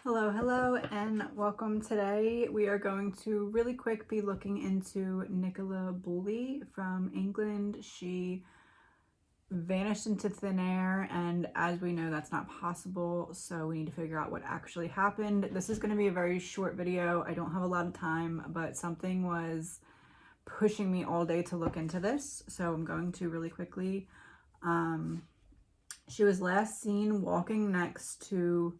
Hello, and welcome. Today we are going to really quick be looking into NICOLA BULLEY from England. She vanished into thin air, and as we know, that's not possible, so we need to figure out what actually happened. This is going to be a very short video. I don't have a lot of time, but something was pushing me all day to look into this, so I'm going to really quickly. She was last seen walking next to,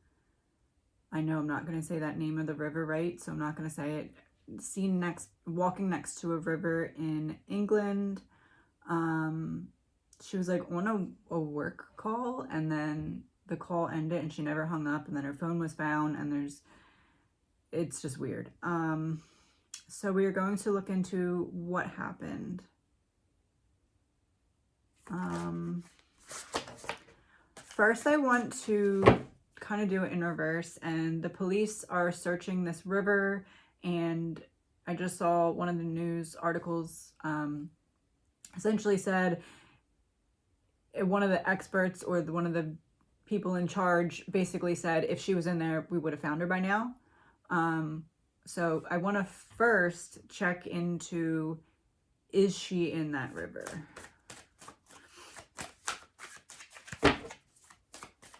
I know I'm not going to say that name of the river right, so I'm not going to say it. Walking next to a river in England. She was like on a work call, and then the call ended and she never hung up, and then her phone was found, and it's just weird. So we are going to look into what happened. First I want to kind of do it in reverse, and the police are searching this river, and I just saw one of the news articles essentially said one of the experts or one of the people in charge basically said if she was in there we would have found her by now. So I want to first check into, is she in that river?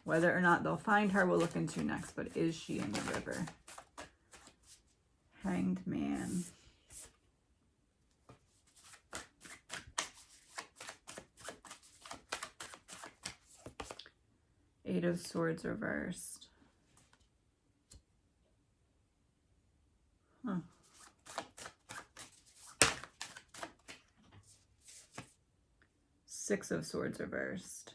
Whether or not they'll find her, we'll look into next, but is she in the river? Hanged man. Eight of Swords reversed. Huh. Six of Swords reversed.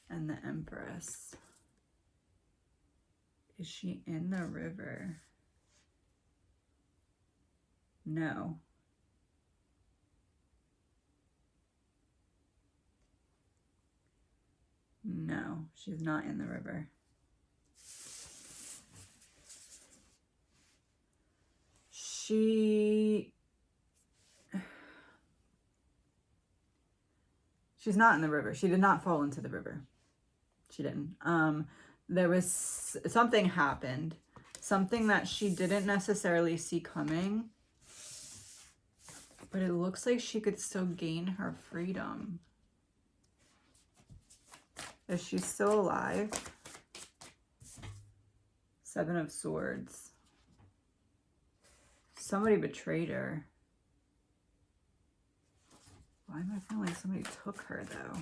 And the Empress. Is she in the river? No. No, she's not in the river. She's not in the river. She did not fall into the river. She didn't. There was something happened, something that she didn't necessarily see coming, but it looks like she could still gain her freedom. Is she still alive? Seven of Swords. Somebody betrayed her. Why am I feeling like somebody took her though?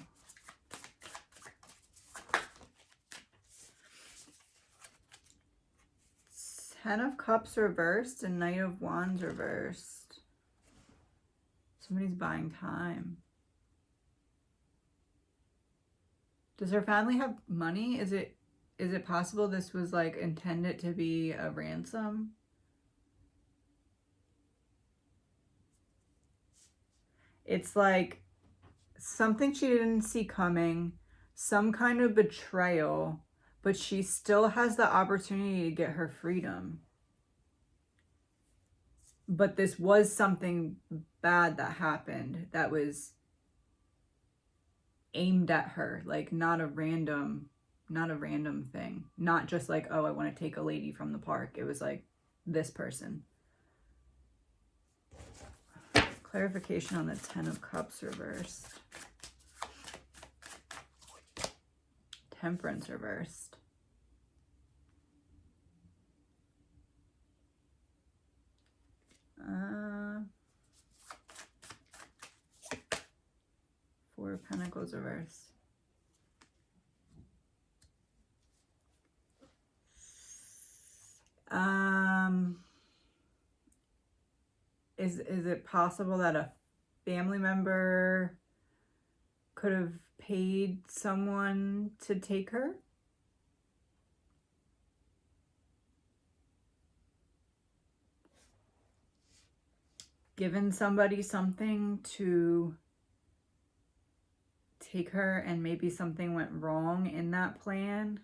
Ten of Cups reversed and Knight of Wands reversed. Somebody's buying time. Does her family have money? Is it possible this was like intended to be a ransom? It's like something she didn't see coming, some kind of betrayal, but she still has the opportunity to get her freedom. But this was something bad that happened that was aimed at her, like not a random thing. Not just like, oh, I want to take a lady from the park. It was like this person. Clarification on the Ten of Cups reversed. Temperance reversed. Four of Pentacles reversed. Is it possible that a family member could have paid someone to take her? Given somebody something to take her, and maybe something went wrong in that plan?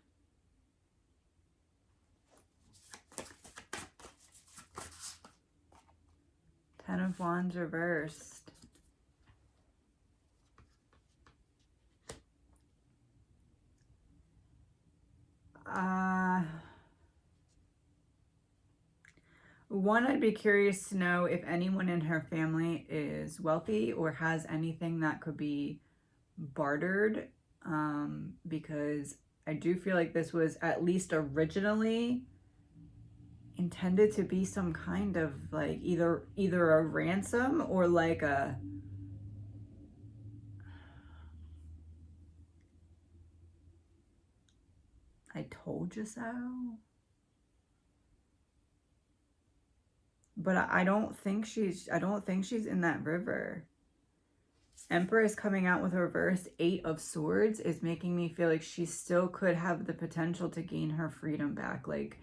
Ten of Wands reversed. One, I'd be curious to know if anyone in her family is wealthy or has anything that could be bartered, because I do feel like this was at least originally intended to be some kind of like either a ransom or like a I told you so. But I don't think she's in that river. Empress coming out with a reverse 8 of Swords is making me feel like she still could have the potential to gain her freedom back. Like,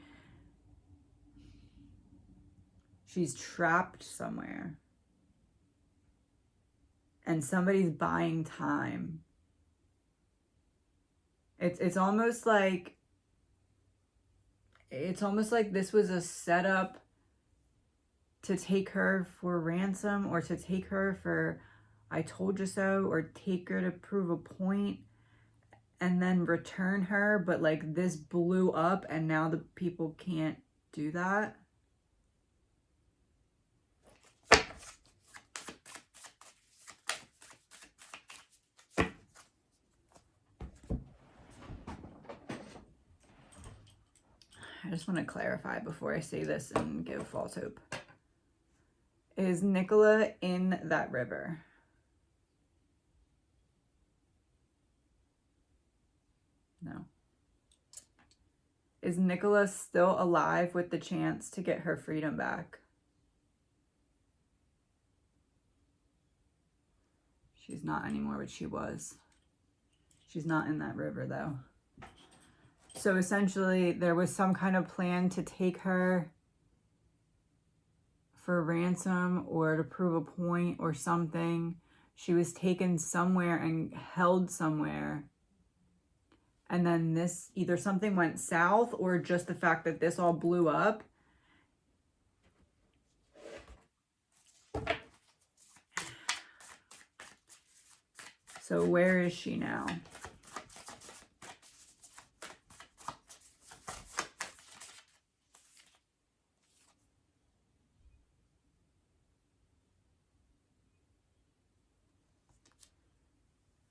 she's trapped somewhere. And somebody's buying time. It's almost like this was a setup to take her for ransom, or to take her for I told you so, or take her to prove a point and then return her, but like this blew up and now the people can't do that. I just want to clarify before I say this and give false hope. Is NICOLA in that river? No. Is NICOLA still alive with the chance to get her freedom back? She's not anymore, but she was. She's not in that river, though. So essentially, there was some kind of plan to take her for ransom or to prove a point or something. She was taken somewhere and held somewhere. And then this, either something went south or just the fact that this all blew up. So where is she now?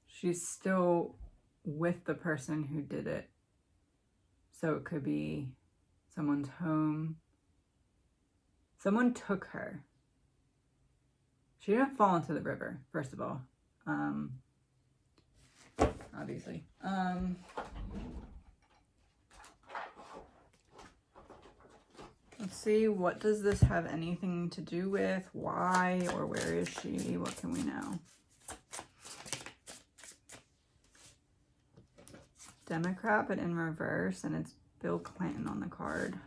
She's still with the person who did it. So it could be someone's home. Someone took her. She didn't fall into the river, first of all. Obviously. Let's see, what does this have anything to do with? Why or where is she? What can we know? Democrat, but in reverse, and it's Bill Clinton on the card.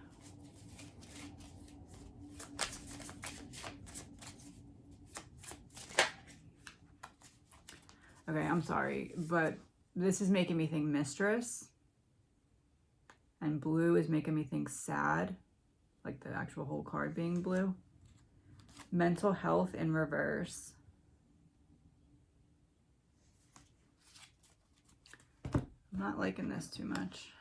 Okay, I'm sorry, but this is making me think mistress. And blue is making me think sad, like the actual whole card being blue. Mental health in reverse. I'm not liking this too much.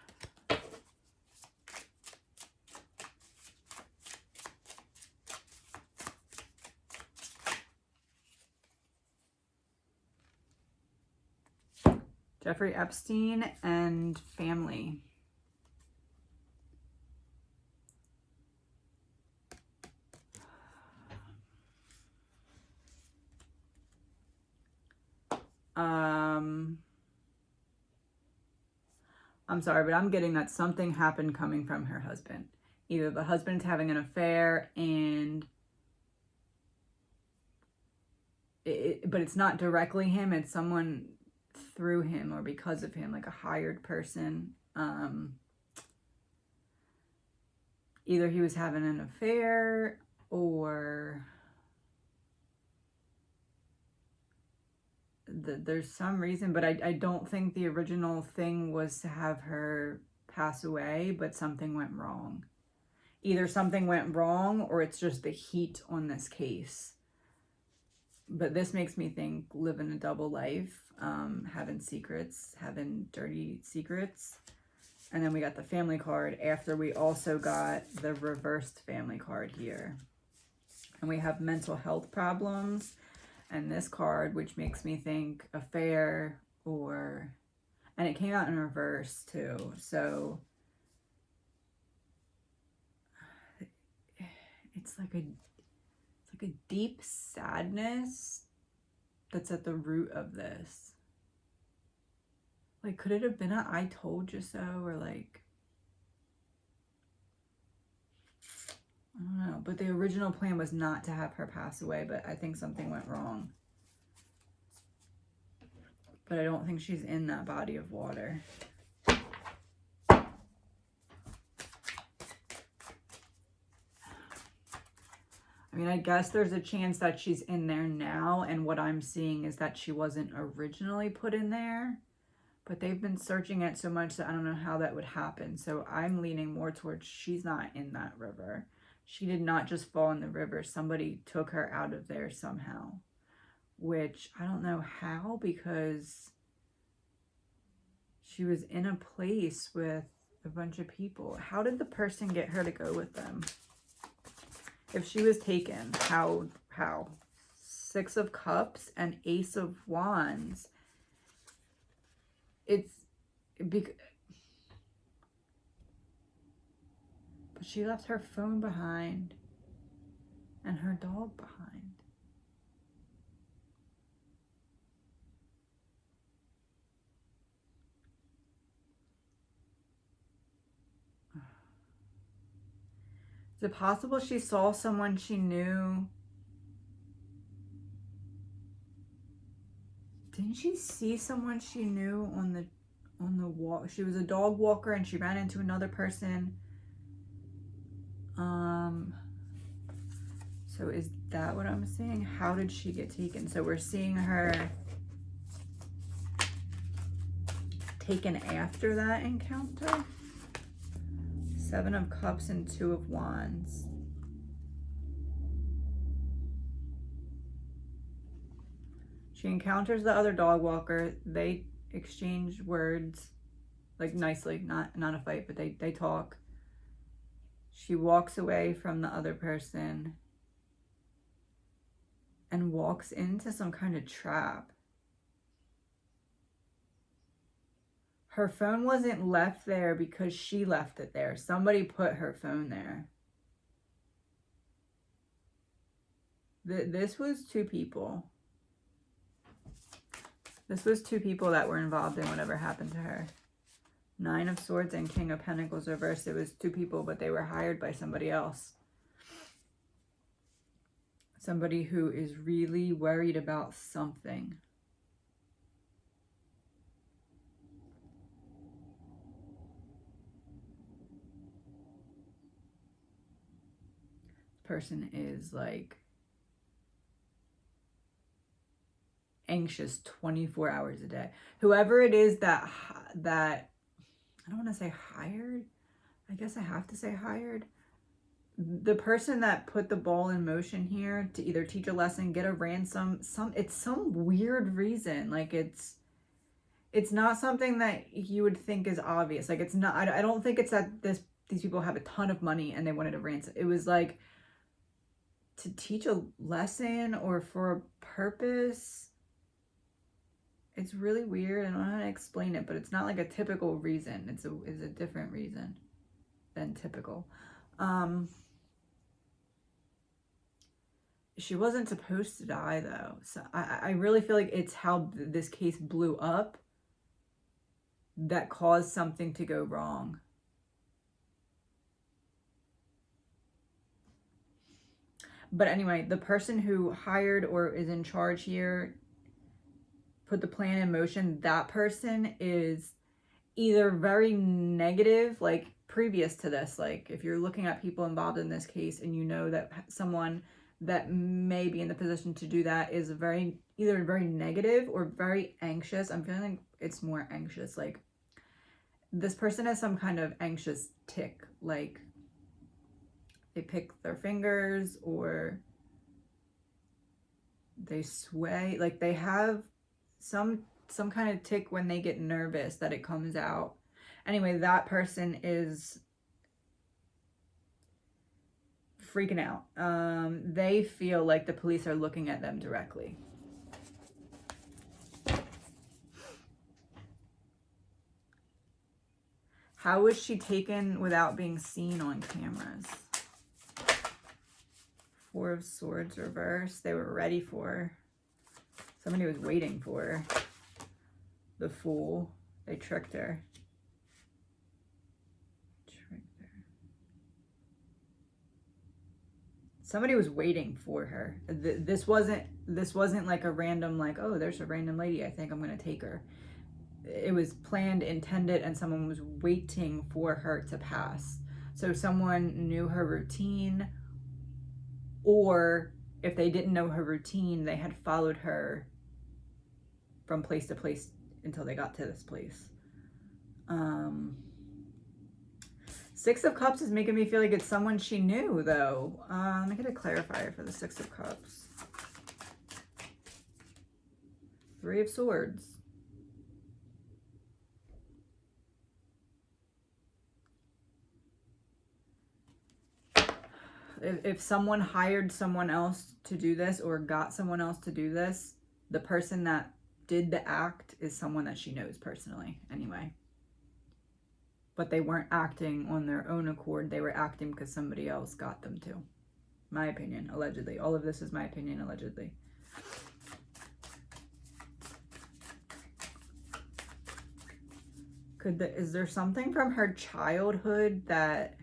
Jeffrey Epstein and family. I'm sorry, but I'm getting that something happened coming from her husband. Either the husband's having an affair but it's not directly him, it's someone through him or because of him, like a hired person. Either he was having an affair or there's some reason, but I don't think the original thing was to have her pass away, but something went wrong. Either something went wrong or it's just the heat on this case. But this makes me think living a double life, having secrets, having dirty secrets. And then we got the family card after we also got the reversed family card here. And we have mental health problems. And this card, which makes me think affair or... And it came out in reverse too. So it's like a deep sadness that's at the root of this. Like, could it have been a I told you so? Or like, I don't know. But the original plan was not to have her pass away, but I think something went wrong. But I don't think she's in that body of water. I mean, I guess there's a chance that she's in there now, and what I'm seeing is that she wasn't originally put in there, but they've been searching it so much that I don't know how that would happen. So I'm leaning more towards she's not in that river. She did not just fall in the river. Somebody took her out of there somehow, which I don't know how, because she was in a place with a bunch of people. How did the person get her to go with them? If she was taken, how? Six of Cups and Ace of Wands. But she left her phone behind and her dog behind. Is it possible she saw someone she knew? Didn't she see someone she knew on the walk? She was a dog walker and she ran into another person. So is that what I'm seeing? How did she get taken? So we're seeing her taken after that encounter. Seven of Cups and Two of Wands. She encounters the other dog walker. They exchange words, like nicely, not a fight, but they talk. She walks away from the other person and walks into some kind of trap. Her phone wasn't left there because she left it there. Somebody put her phone there. This was two people. This was two people that were involved in whatever happened to her. Nine of Swords and King of Pentacles reversed. It was two people, but they were hired by somebody else. Somebody who is really worried about something. Person is like anxious 24 hours a day. Whoever it is that I don't want to say hired. I guess I have to say hired. The person that put the ball in motion here to either teach a lesson, get a ransom, it's some weird reason. Like it's not something that you would think is obvious. Like it's not, I don't think it's that these people have a ton of money and they wanted a ransom. It was like to teach a lesson or for a purpose. It's really weird. I don't know how to explain it, but it's not like a typical reason. It's a different reason than typical. She wasn't supposed to die though. So I really feel like it's how this case blew up that caused something to go wrong. But anyway, the person who hired or is in charge here, put the plan in motion, that person is either very negative, like previous to this, like if you're looking at people involved in this case and you know that someone that may be in the position to do that is either very negative or very anxious. I'm feeling like it's more anxious. Like this person has some kind of anxious tick, like they pick their fingers or they sway, like they have some kind of tick when they get nervous that it comes out. Anyway, that person is freaking out. They feel like the police are looking at them directly. How was she taken without being seen on cameras? Four of Swords reversed. They were ready for her. Somebody was waiting for her. The Fool. They tricked her. Somebody was waiting for her. This wasn't like a random, like, oh, there's a random lady, I think I'm gonna take her. It was planned, intended, and someone was waiting for her to pass. So someone knew her routine, or if they didn't know her routine, they had followed her from place to place until they got to this place. Six of Cups is making me feel like it's someone she knew, though. Let me get a clarifier for the Six of Cups. Three of Swords. If someone hired someone else to do this or got someone else to do this, the person that did the act is someone that she knows personally anyway. But they weren't acting on their own accord. They were acting because somebody else got them to. My opinion, allegedly. All of this is my opinion, allegedly. Is there something from her childhood that...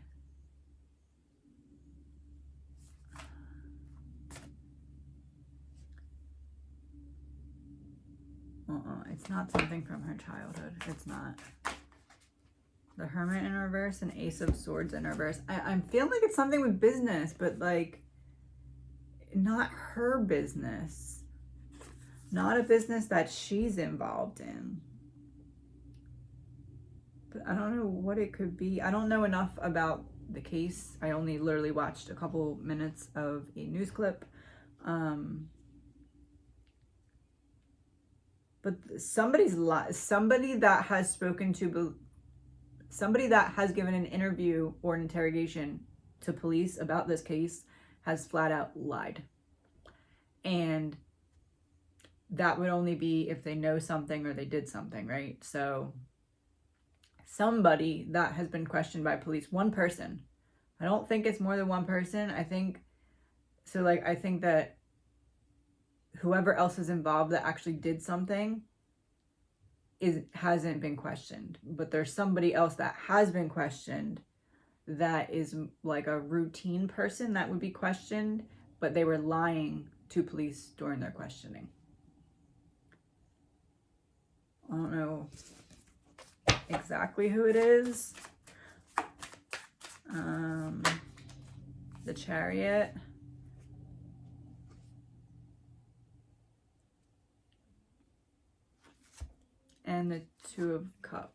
It's not something from her childhood. It's not. The Hermit in reverse and Ace of Swords in reverse. I'm feeling like it's something with business, but like not her business. Not a business that she's involved in. But I don't know what it could be. I don't know enough about the case. I only literally watched a couple minutes of a news clip. But somebody that has spoken to, somebody that has given an interview or an interrogation to police about this case has flat out lied. And that would only be if they know something or they did something, right? So somebody that has been questioned by police, one person. I don't think it's more than one person. I think that whoever else is involved that actually did something hasn't been questioned. But there's somebody else that has been questioned that is like a routine person that would be questioned, but they were lying to police during their questioning. I don't know exactly who it is. The Chariot. And the Two of Cups.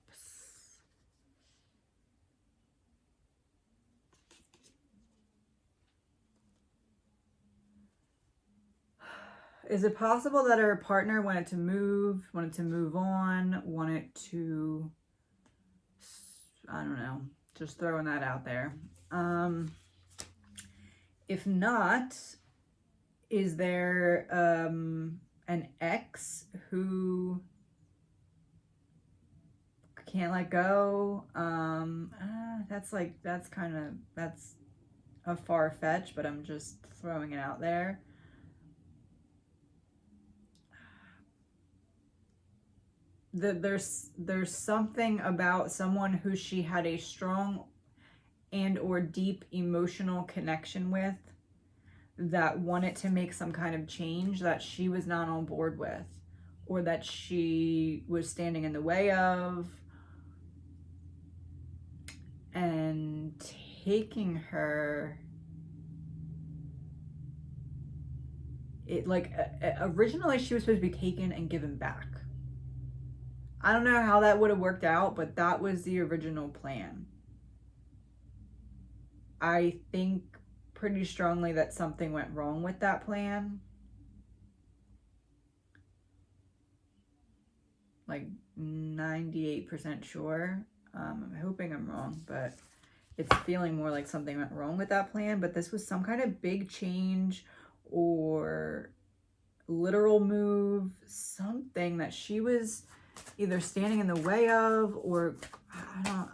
Is it possible that her partner wanted to move on, wanted to, I don't know, just throwing that out there. If not, is there an ex who can't let go? That's a far fetch, but I'm just throwing it out there. There's something about someone who she had a strong and or deep emotional connection with that wanted to make some kind of change that she was not on board with, or that she was standing in the way of, and taking her, originally she was supposed to be taken and given back. I don't know how that would have worked out, but that was the original plan. I think pretty strongly that something went wrong with that plan. Like 98% sure. I'm hoping I'm wrong, but it's feeling more like something went wrong with that plan. But this was some kind of big change or literal move, something that she was either standing in the way of, or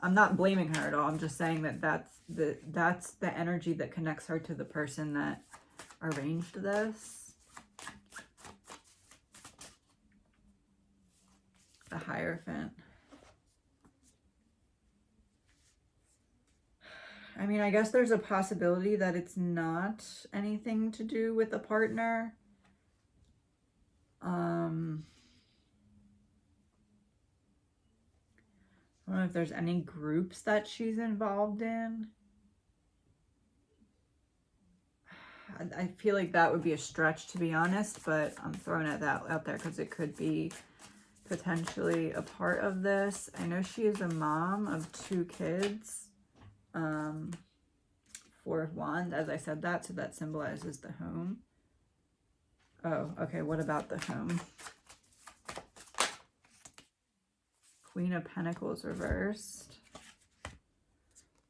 I'm not blaming her at all. I'm just saying that that's the energy that connects her to the person that arranged this. The Hierophant. I mean, I guess there's a possibility that it's not anything to do with a partner. I don't know if there's any groups that she's involved in. I feel like that would be a stretch, to be honest, but I'm throwing that out there because it could be potentially a part of this. I know she is a mom of 2 kids. 4 of Wands, as I said that, so that symbolizes the home. Oh, okay, what about the home? Queen of Pentacles reversed.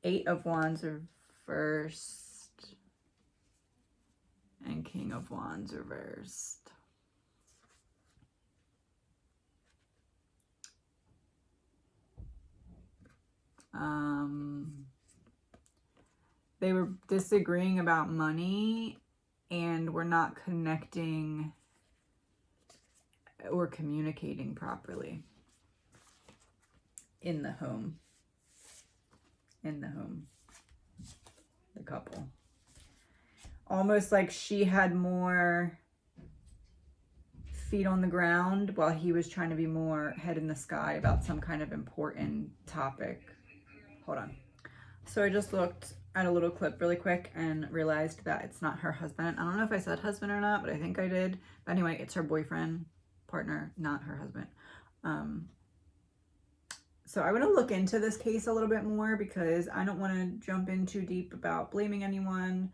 8 of Wands reversed. And King of Wands reversed. They were disagreeing about money and were not connecting or communicating properly in the home. In the home. The couple. Almost like she had more feet on the ground while he was trying to be more head in the sky about some kind of important topic. Hold on. So I just looked at a little clip really quick and realized that it's not her husband. I don't know if I said husband or not, but I think I did. But anyway, it's her boyfriend, partner, not her husband. So I want to look into this case a little bit more because I don't want to jump in too deep about blaming anyone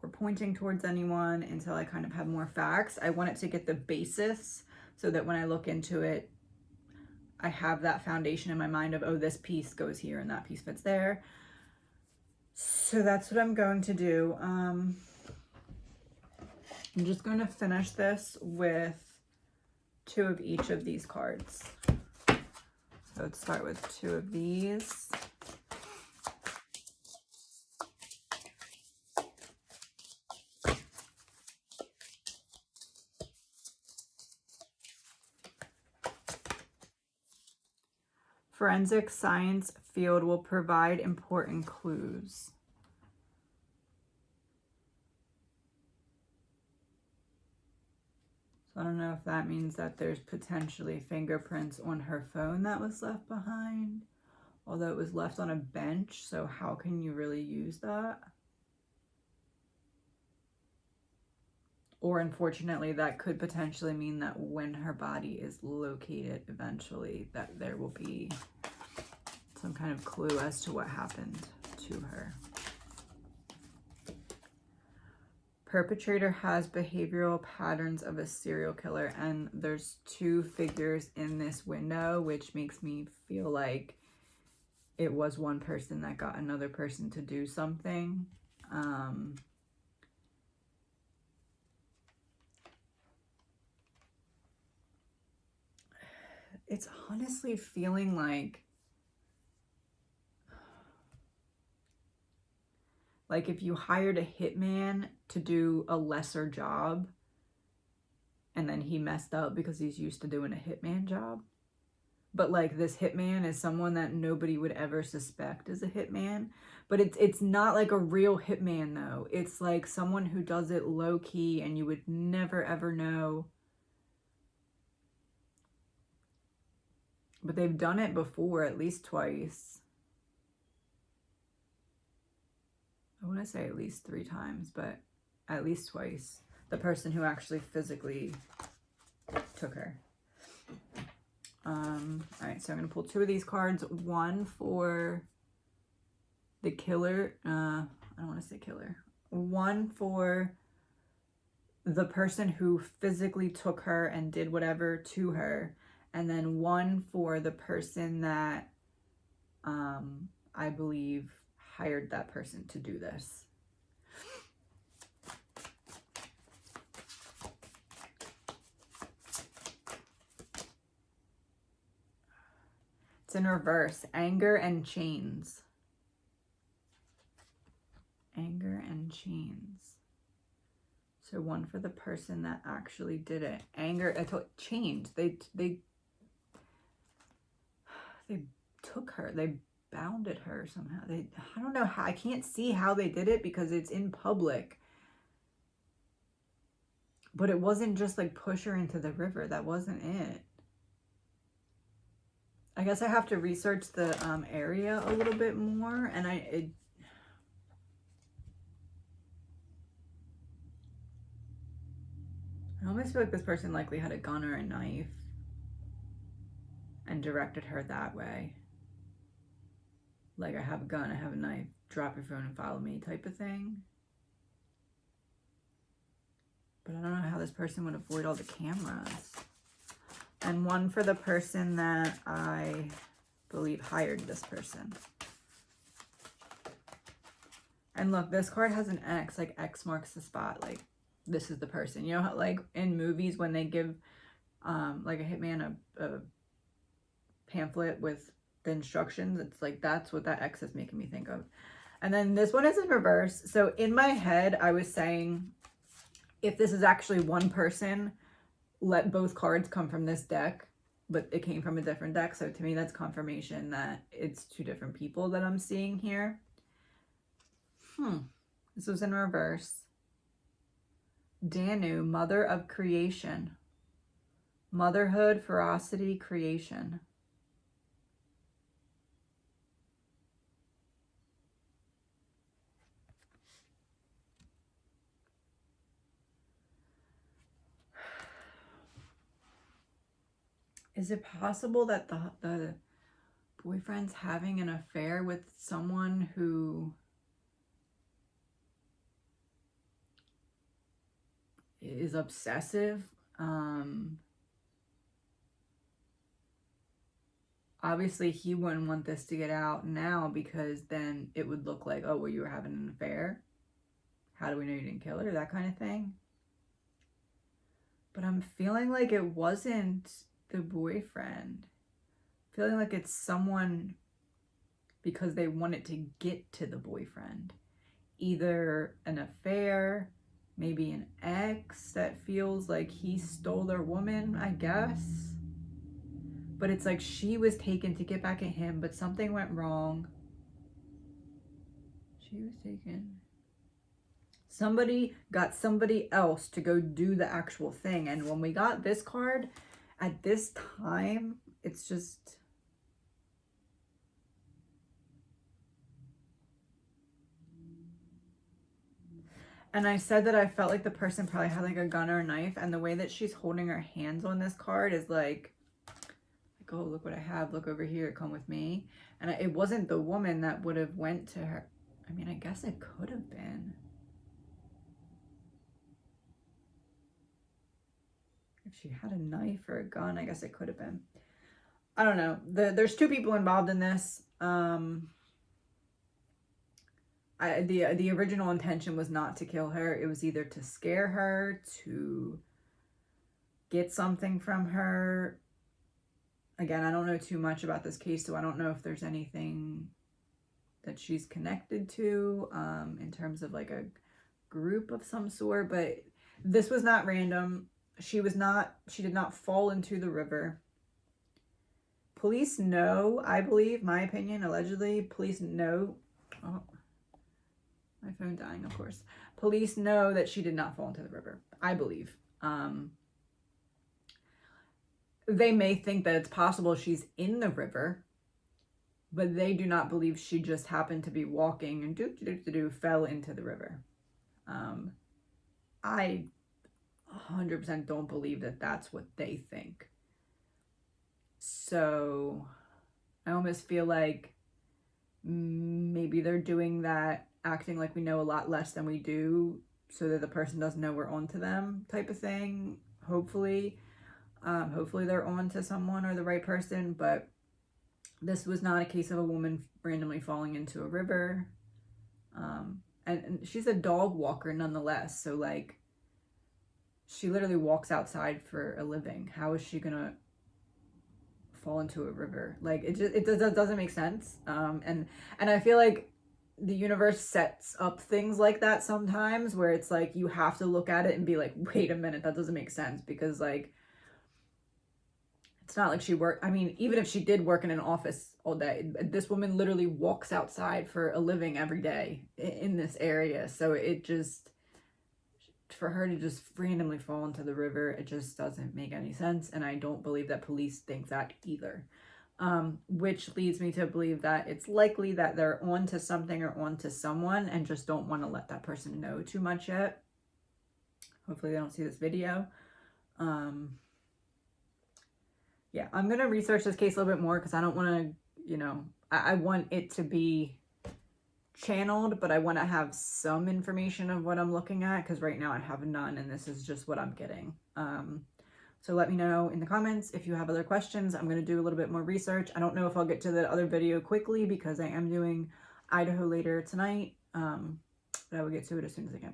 or pointing towards anyone until I kind of have more facts. I want it to get the basis so that when I look into it, I have that foundation in my mind of, oh, this piece goes here and that piece fits there. So that's what I'm going to do. I'm just going to finish this with 2 of each of these cards. So let's start with 2 of these. Forensic science field will provide important clues. So I don't know if that means that there's potentially fingerprints on her phone that was left behind, although it was left on a bench. So how can you really use that? Or unfortunately, that could potentially mean that when her body is located eventually, that there will be some kind of clue as to what happened to her. Perpetrator has behavioral patterns of a serial killer, and there's 2 figures in this window, which makes me feel like it was one person that got another person to do something. It's honestly feeling like if you hired a hitman to do a lesser job and then he messed up because he's used to doing a hitman job. But like this hitman is someone that nobody would ever suspect is a hitman. But it's not like a real hitman though. It's like someone who does it low key and you would never ever know. But they've done it before at least twice. I want to say at least 3 times, but at least twice. The person who actually physically took her. All right, so I'm going to pull 2 of these cards. One for the killer. I don't want to say killer. One for the person who physically took her and did whatever to her. And then one for the person that I believe, hired that person to do this. It's in reverse. Anger and chains. Anger and chains. So one for the person that actually did it. Anger, chains. They took her. They bounded her somehow. I don't know how. I can't see how they did it because it's in public. But it wasn't just like push her into the river. That wasn't it. I guess I have to research the area a little bit more, and I almost feel like this person likely had a gun or a knife and directed her that way. Like, I have a gun, I have a knife, drop your phone and follow me type of thing. But I don't know how this person would avoid all the cameras. And one for the person that I believe hired this person. And look, this card has an X, like X marks the spot, like this is the person. You know how like in movies when they give like a hitman a pamphlet with the instructions, it's like that's what that X is making me think of. And then this one is in reverse. So in my head, I was saying, if this is actually one person, let both cards come from this deck, but it came from a different deck. So to me, that's confirmation that it's two different people that I'm seeing here. This was in reverse. Danu, mother of creation. Motherhood, ferocity, creation. Is it possible that the boyfriend's having an affair with someone who is obsessive? Obviously he wouldn't want this to get out now because then it would look like, oh, well, you were having an affair. How do we know you didn't kill her? That kind of thing. But I'm feeling like it wasn't the boyfriend. Feeling like it's someone because they wanted to get to the boyfriend. Either an affair, maybe an ex that feels like he stole their woman, I guess. But it's like she was taken to get back at him, but something went wrong. She was taken. Somebody got somebody else to go do the actual thing. And when we got this card, at this time, it's just... And I said that I felt like the person probably had like a gun or a knife. And the way that she's holding her hands on this card is like, oh, look what I have. Look over here. Come with me. And it wasn't the woman that would have went to her. I mean, I guess it could have been. If she had a knife or a gun, I guess it could have been. I don't know. There's two people involved in this. The original intention was not to kill her. It was either to scare her, to get something from her. Again, I don't know too much about this case, so I don't know if there's anything that she's connected to in terms of like a group of some sort. But this was not random. She did not fall into the river. Police know, I believe, my opinion, allegedly, police know... Oh, my phone dying, of course. Police know that she did not fall into the river, I believe. They may think that it's possible she's in the river, but they do not believe she just happened to be walking and fell into the river. I 100% don't believe that that's what they think. So I almost feel like maybe they're doing that, acting like we know a lot less than we do, so that the person doesn't know we're on to them type of thing. Hopefully they're on to someone or the right person, but This was not a case of a woman randomly falling into a river. And she's a dog walker nonetheless. So like, she literally walks outside for a living. How is she gonna fall into a river? Like, it doesn't make sense. And I feel like the universe sets up things like that sometimes, where it's like you have to look at it and be like, wait a minute, that doesn't make sense, because like, it's not like she worked. I mean, even if she did work in an office all day, this woman literally walks outside for a living every day in this area. So it just, for her to just randomly fall into the river, it just doesn't make any sense. And I don't believe that police think that either. Which leads me to believe that it's likely that they're onto something or onto someone and just don't want to let that person know too much yet. Hopefully they don't see this video. Yeah, I'm going to research this case a little bit more, because I don't want to, you know, I want it to be channeled, but I want to have some information of what I'm looking at, because right now I have none, and this is just what I'm getting. So let me know in the comments if you have other questions. I'm going to do a little bit more research. I don't know if I'll get to the other video quickly, because I am doing Idaho later tonight, but I will get to it as soon as I can.